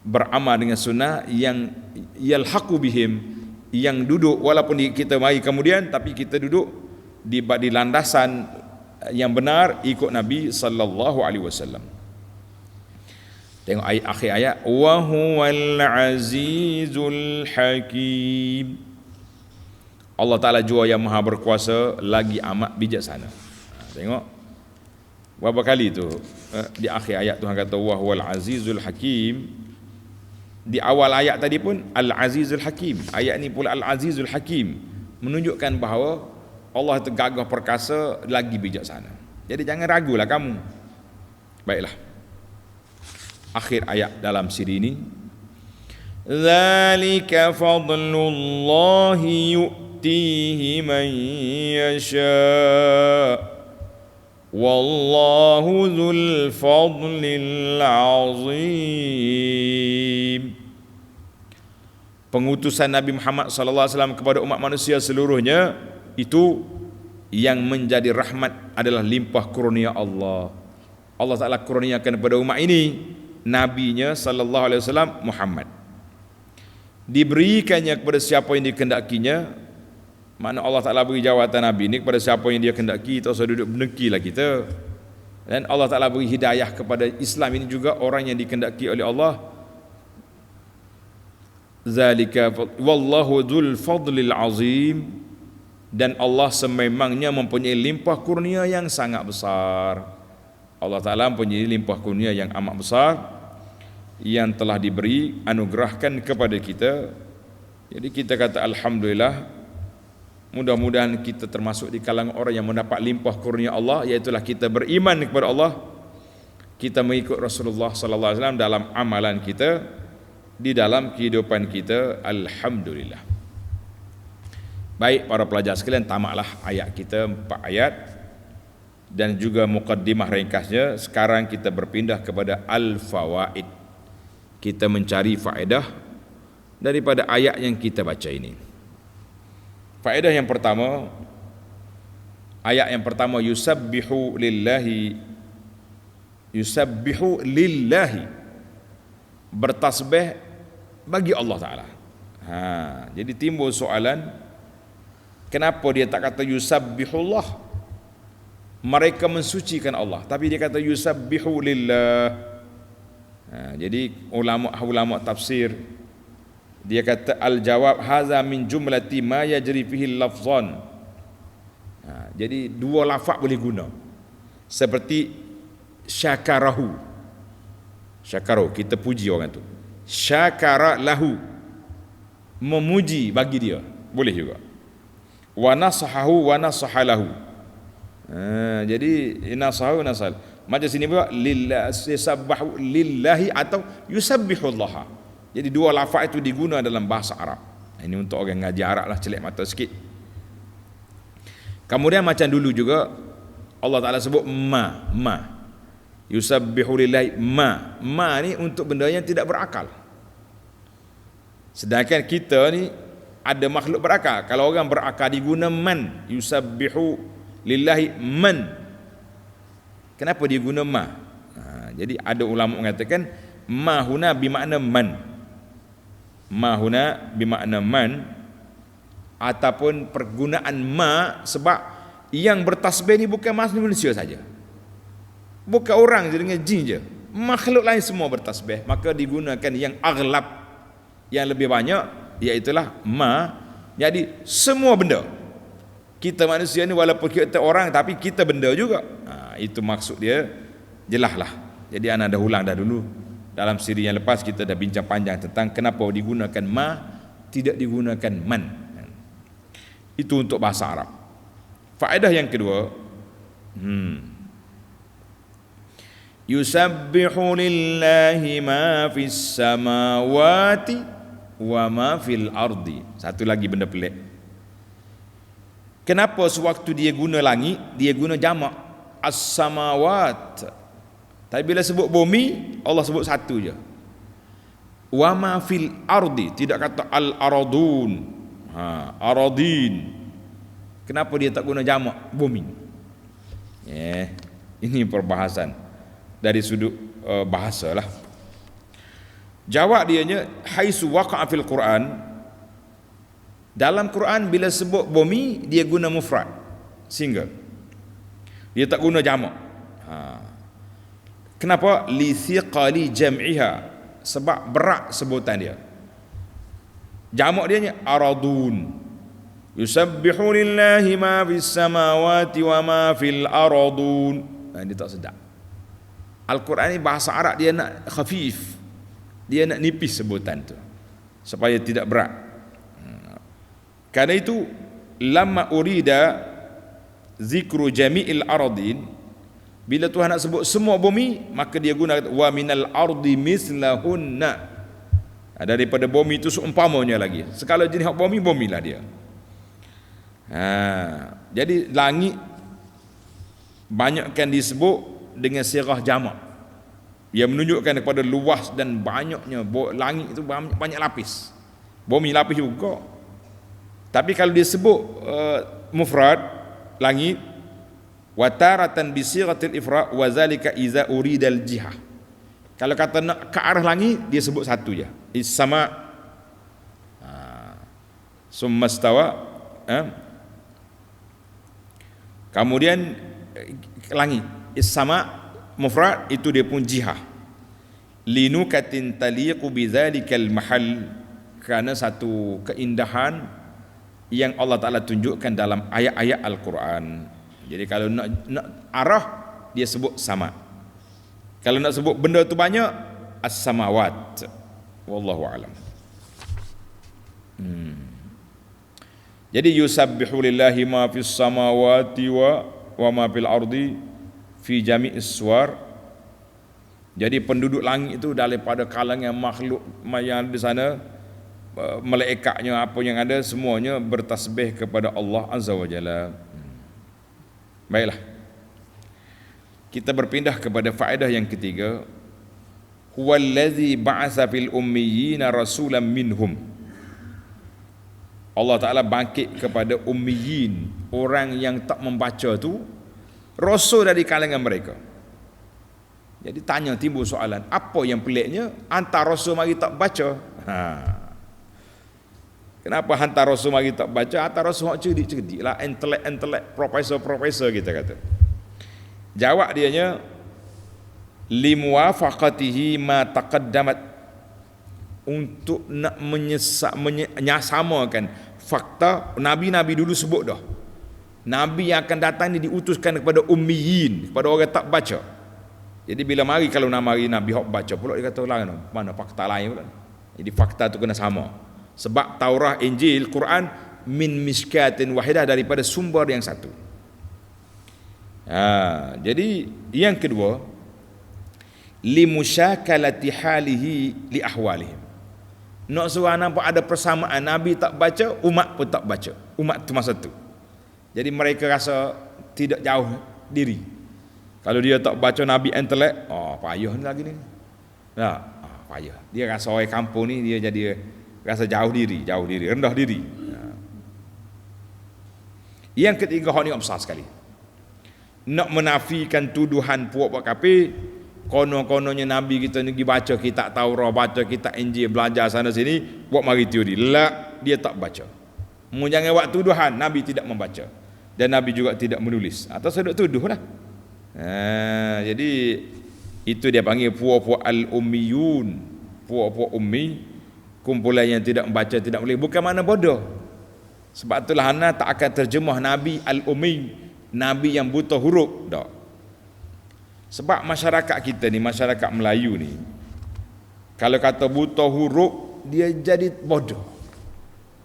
beramal dengan sunnah, yang yalhaqu bihim, yang duduk walaupun kita mari kemudian, tapi kita duduk di landasan yang benar, ikut Nabi sallallahu alaihi wasallam. Tengok ayat akhir ayat, wa huwal azizul hakim. Allah Taala jua yang maha berkuasa lagi amat bijaksana. Tengok berapa kali tu di akhir ayat Tuhan kata wa huwal azizul hakim. Di awal ayat tadi pun Al-Azizul Hakim, ayat ni pula Al-Azizul Hakim, menunjukkan bahawa Allah itu gagah perkasa lagi bijaksana. Jadi jangan ragulah kamu. Baiklah, akhir ayat dalam siri ini, Zalika fadlullahi yu'tihi man yasha' wallahu dzul fadlil azim. Pengutusan Nabi Muhammad sallallahu alaihi wasallam kepada umat manusia seluruhnya itu yang menjadi rahmat adalah limpah kurnia Allah. Allah Taala kurniakan kepada umat ini nabinya sallallahu alaihi wasallam Muhammad. Diberikannya kepada siapa yang dikehendakinya. Makna Allah Ta'ala beri jawatan Nabi ni kepada siapa yang dia kehendaki, tak usah duduk berdengkilah kita. Dan Allah Ta'ala beri hidayah kepada Islam ini juga orang yang dikehendaki oleh Allah. Zalika wallahu dzul fadlil azim. dan Allah sememangnya mempunyai limpah kurnia yang sangat besar. Allah Ta'ala mempunyai limpah kurnia yang amat besar yang telah diberi, anugerahkan kepada kita. Jadi kita kata alhamdulillah, mudah-mudahan kita termasuk di kalangan orang yang mendapat limpah kurnia Allah, iaitulah kita beriman kepada Allah, kita mengikut Rasulullah sallallahu alaihi wasallam dalam amalan kita, di dalam kehidupan kita. Alhamdulillah. Baik para pelajar sekalian, tamatlah ayat kita 4 ayat dan juga mukaddimah ringkasnya. Sekarang kita berpindah kepada al-fawaid. Kita mencari faedah daripada ayat yang kita baca ini. Faedah yang pertama, ayat yang pertama, yusabbihu lillahi, bertasbih bagi Allah Ta'ala. Jadi timbul soalan, kenapa dia tak kata yusabbihullah? Mereka mensucikan Allah, tapi dia kata yusabbihu lillah. Jadi ulama tafsir, dia kata al-jawab haza min jumlati ma yajri fihi lafzan. Jadi dua lafaz boleh guna. Seperti syakarahu, kita puji orang tu. Syakara lahu, memuji bagi dia, boleh juga. Wa nasahahu wa nasahalahu. Jadi nasahu nasal. Macam sini pula lillah, yusabbahu lillahi atau yusabbihullah. Jadi dua lafaz itu diguna dalam bahasa Arab. Ini untuk orang ngaji Arab lah, celik mata sikit. Kemudian macam dulu juga Allah Ta'ala sebut ma. Yusabbihu lillahi ma ni untuk benda yang tidak berakal. Sedangkan kita ni ada makhluk berakal. Kalau orang berakal diguna man. Yusabbihu lillahi man. Kenapa dia guna ma? Jadi ada ulama mengatakan ma huna bermakna man. Ma huna bermakna man, ataupun pergunaan ma sebab yang bertasbih ni bukan manusia saja. Bukan orang je dengan jin je. Makhluk lain semua bertasbih. Maka digunakan yang aghlab, yang lebih banyak, iaitulah ma. Jadi semua benda. Kita manusia ni walaupun kita orang, tapi kita benda juga. Itu maksud dia, jelas lah. Jadi ana dah ulang dah dulu. Dalam siri yang lepas kita dah bincang panjang tentang kenapa digunakan ma, tidak digunakan man. Itu untuk bahasa Arab. Faedah yang kedua, yusabbihu lillahi ma fis samawati wa ma fil ardi. Satu lagi benda pelik. Kenapa sewaktu dia guna langit, dia guna jamak as-samawat. Tapi bila sebut bumi, Allah sebut satu je. Wa ma fil ardi, tidak kata al-aradun. Aradin. Kenapa dia tak guna jamak bumi? Ini perbahasan dari sudut bahasa lah. Jawab dianya, haisu waqa'a fil Quran. Dalam Quran bila sebut bumi, dia guna mufrad, single. Dia tak guna jamak. Kenapa? Li thiqali jam'iha, sebab berat sebutan dia. Jamak dia aradun. Yusabbihu lillahi ma fis samawati wa ma fil aradun. Dia tak sedap. Al-Quran ni bahasa Arab, dia nak khafif, dia nak nipis sebutan tu supaya tidak berat. Karena itu lamma urida zikru jami'il aradin, bila Tuhan nak sebut semua bumi, maka dia guna wa minal ardi mislahunna. Daripada bumi itu seumpamanya lagi. Segala jenis bumi, bumilah dia. Jadi langit banyakkan disebut dengan sirah jamak, yang menunjukkan kepada luas dan banyaknya. Langit itu banyak lapis, bumi lapis juga. Tapi kalau disebut mufrad langit, wa taratan bi sighatil ifrad wa zalika iza uridal jihah. Kalau kata nak ke arah langit, dia sebut satu je, is-sama. Summa stawa. Kemudian langit, is-sama mufrad, itu dia pun jihah. Linukatin taliqu bi zalikal mahal, kerana satu keindahan yang Allah Ta'ala tunjukkan dalam ayat-ayat Al-Quran. Jadi kalau nak arah, dia sebut sama. Kalau nak sebut benda tu banyak, as-samawat. Wallahu a'lam. Jadi yusabbihu lillahi ma fis samawati wa ma fil ardi fi jami'is suwar. Jadi penduduk langit itu daripada kalangan makhluk yang di sana, malaikatnya apa yang ada, semuanya bertasbih kepada Allah Azza wa Jalla. Baiklah, kita berpindah kepada faedah yang ketiga. Huwallazi ba'atsa fil ummiyina rasulan minhum. Allah Ta'ala bangkit kepada ummiyin, orang yang tak membaca tu, rasul dari kalangan mereka. Jadi timbul soalan, apa yang peliknya hantar rasul mari tak baca? Kenapa hantar rasul mari tak baca? Hantar rasul hak cerdik-cerdik lah, intelek, profesor kita kata. Jawab dianya, limuwafaqatihi ma taqaddamat, untuk nak menyamakan fakta. Nabi-nabi dulu sebut dah, nabi yang akan datang ni diutuskan kepada ummiyin, kepada orang tak baca. Jadi bila mari, kalau nak mari nabi hok baca pula, dia kata lah, mana fakta lain pula. Jadi fakta tu kena sama. Sebab Taurah, Injil, Quran min miskatin wahidah, daripada sumber yang satu. Jadi yang kedua, limusyakalati halihi li ahwalihim. Nak suruh nampak ada persamaan, nabi tak baca, umat pun tak baca, umat tu masa tu. Jadi mereka rasa tidak jauh diri. Kalau dia tak baca, nabi intelek, payah ni lagi ni. Payah. Dia rasa orang kampung ni, dia jadi rasa jauh diri, rendah diri. Yang ketiga, hal ni besar sekali. Nak menafikan tuduhan puak-puak kafir, konon-kononnya nabi kita ni pergi baca kitab Taurat, baca kitab Injil, belajar sana sini, buat mari teori. Dia tak baca. Jangan buat tuduhan nabi tidak membaca, dan nabi juga tidak menulis. Atau saya tuduh lah. Jadi itu dia panggil puak-puak al-ummiyun, puak-puak ummi, kumpulan yang tidak membaca, tidak boleh. Bukan mana bodoh. Sebab itulah ana tak akan terjemah nabi al-ummi, nabi yang buta huruf, tak. Sebab masyarakat kita ni, masyarakat Melayu ni, kalau kata buta huruf, dia jadi bodoh.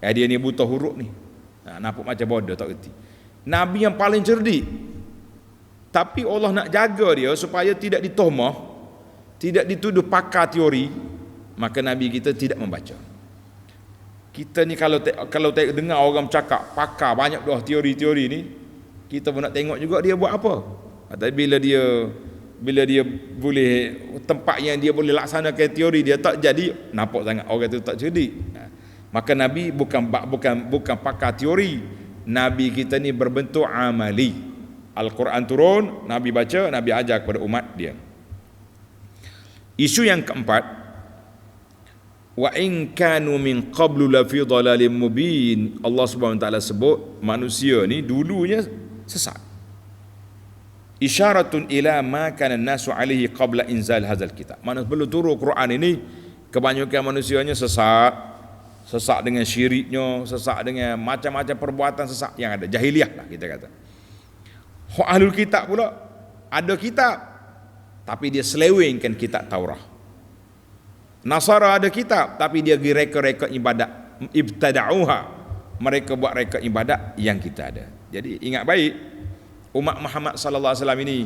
Dia ni buta huruf ni, nampak macam bodoh, tak kerti. Nabi yang paling cerdik, tapi Allah nak jaga dia supaya tidak ditohmah, tidak dituduh pakar teori, maka Nabi kita tidak membaca. Kita ni kalau dengar orang cakap pakar banyak dah teori-teori ni, kita pun nak tengok juga dia buat apa. Tapi bila dia boleh, tempat yang dia boleh laksanakan teori dia tak jadi, nampak sangat orang tu tak cerdik. Maka Nabi bukan pakar teori. Nabi kita ni berbentuk amali. Al-Quran turun, Nabi baca, Nabi ajar kepada umat dia. Isu yang keempat, wa in kanu min qablu la fi dhalalim mubin. Allah Subhanahu wa taala sebut manusia ni dulunya sesat. Isyaratun ila ma kana an-nasu alaihi qabla inzal hadzal kitab. Manusia belum turun Quran ini, kebanyakan manusianya sesat dengan syiriknya, sesat dengan macam-macam perbuatan sesat yang ada, jahiliah lah kita kata. Ahlul kitab pula ada kitab, tapi dia selewengkan kitab Taurah. Nasara ada kitab, tapi dia pergi reka-reka ibadat, ibtada'uha, mereka buat reka ibadat yang kita ada. Jadi ingat baik, umat Muhammad sallallahu alaihi wasallam ini,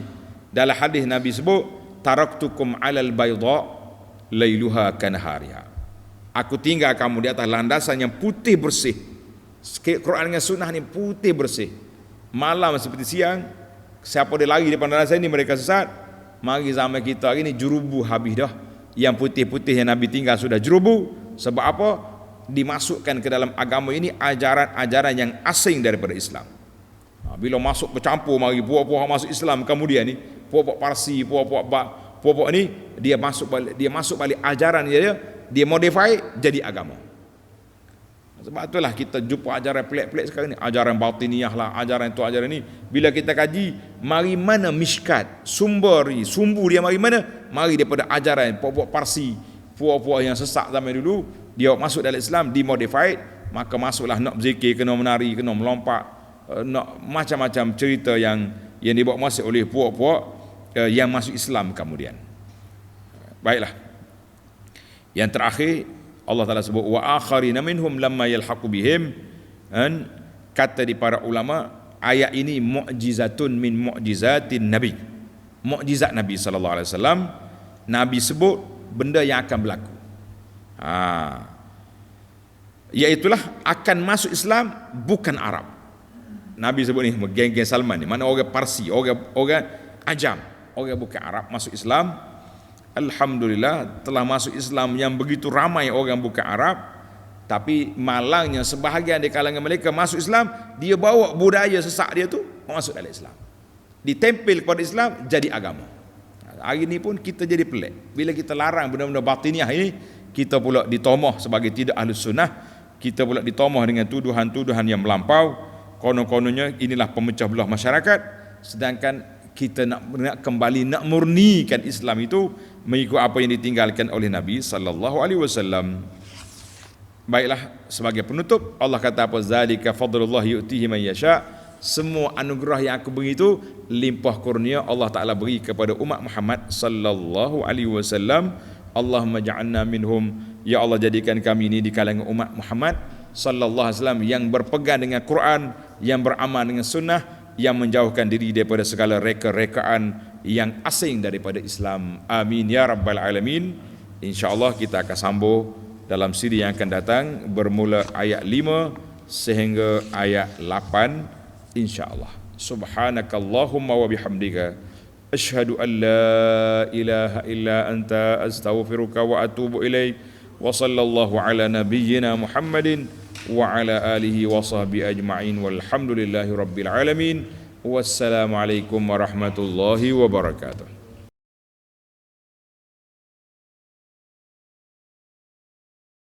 dalam hadis Nabi sebut, taraktukum 'alal bayda lailuha kanahariha. Aku tinggal kamu di atas landasan yang putih bersih. Quran dengan sunnah ni putih bersih. Malam seperti siang, siapa dia lari daripada landasan ini, mereka sesat. Mari zaman kita hari ni jurubu habis dah. Yang putih-putih yang Nabi tinggal sudah jurubu. Sebab apa? Dimasukkan ke dalam agama ini ajaran-ajaran yang asing daripada Islam. Bila masuk bercampur, mari puak-puak masuk Islam kemudian ni, puak-puak Parsi, puak-puak ni, dia masuk balik ajaran dia modify jadi agama. Sebab itulah kita jumpa ajaran pelik-pelik sekarang ni, ajaran batiniyah lah, ajaran itu, ajaran ni. Bila kita kaji, mari mana miskat, sumber dia mari mana? Mari daripada ajaran puak-puak Parsi, puak-puak yang sesat zaman dulu, dia masuk dalam Islam, dimodified, maka masuklah nak berzikir, kena menari, kena melompat, nak macam-macam cerita yang dibawa masuk oleh puak-puak yang masuk Islam kemudian. Baiklah. Yang terakhir Allah Taala sebut wa akharina minhum lamma yalhaqu bihim, dan kata di para ulama ayat ini mukjizatun min mukjizatin nabi. Mukjizat Nabi sallallahu alaihi wasallam. Nabi sebut benda yang akan berlaku. Iaitulah akan masuk Islam bukan Arab. Nabi sebut ni geng-geng Salman ni, mana orang Parsi, orang Ajam, orang bukan Arab masuk Islam. Alhamdulillah telah masuk Islam yang begitu ramai orang bukan Arab, tapi malangnya sebahagian di kalangan mereka masuk Islam, dia bawa budaya sesak dia tu masuk dalam Islam. Ditempel kepada Islam jadi agama. Hari ni pun kita jadi pelik. Bila kita larang benda-benda batiniah ini, kita pula ditomoh sebagai tidak ahlus sunnah, kita pula ditomoh dengan tuduhan-tuduhan yang melampau. Konon-kononnya inilah pemecah belah masyarakat, sedangkan kita nak kembali, nak murnikan Islam itu mengikut apa yang ditinggalkan oleh Nabi sallallahu alaihi wasallam. Baiklah, sebagai penutup Allah kata apa, zalika fadlullah yu'tihi man yasha. Semua anugerah yang aku beri itu limpah kurnia Allah Taala beri kepada umat Muhammad sallallahu alaihi wasallam. Allahumma ja'alna minhum, ya Allah jadikan kami ini di kalangan umat Muhammad sallallahu alaihi wasallam yang berpegang dengan Quran, yang beramal dengan sunnah, yang menjauhkan diri daripada segala reka-rekaan yang asing daripada Islam. Amin ya rabbal alamin. InsyaAllah kita akan sambung dalam siri yang akan datang, bermula ayat 5 sehingga ayat 8 insyaAllah. Subhanakallahumma wa bihamdika asyhadu an la ilaha illa anta astaghfiruka wa atubu ilaik. Wa sallallahu ala nabiyyina Muhammadin wa ala alihi wa sahbihi ajma'in walhamdulillahi rabbil alamin. Wassalamu alaikum warahmatullahi wabarakatuh.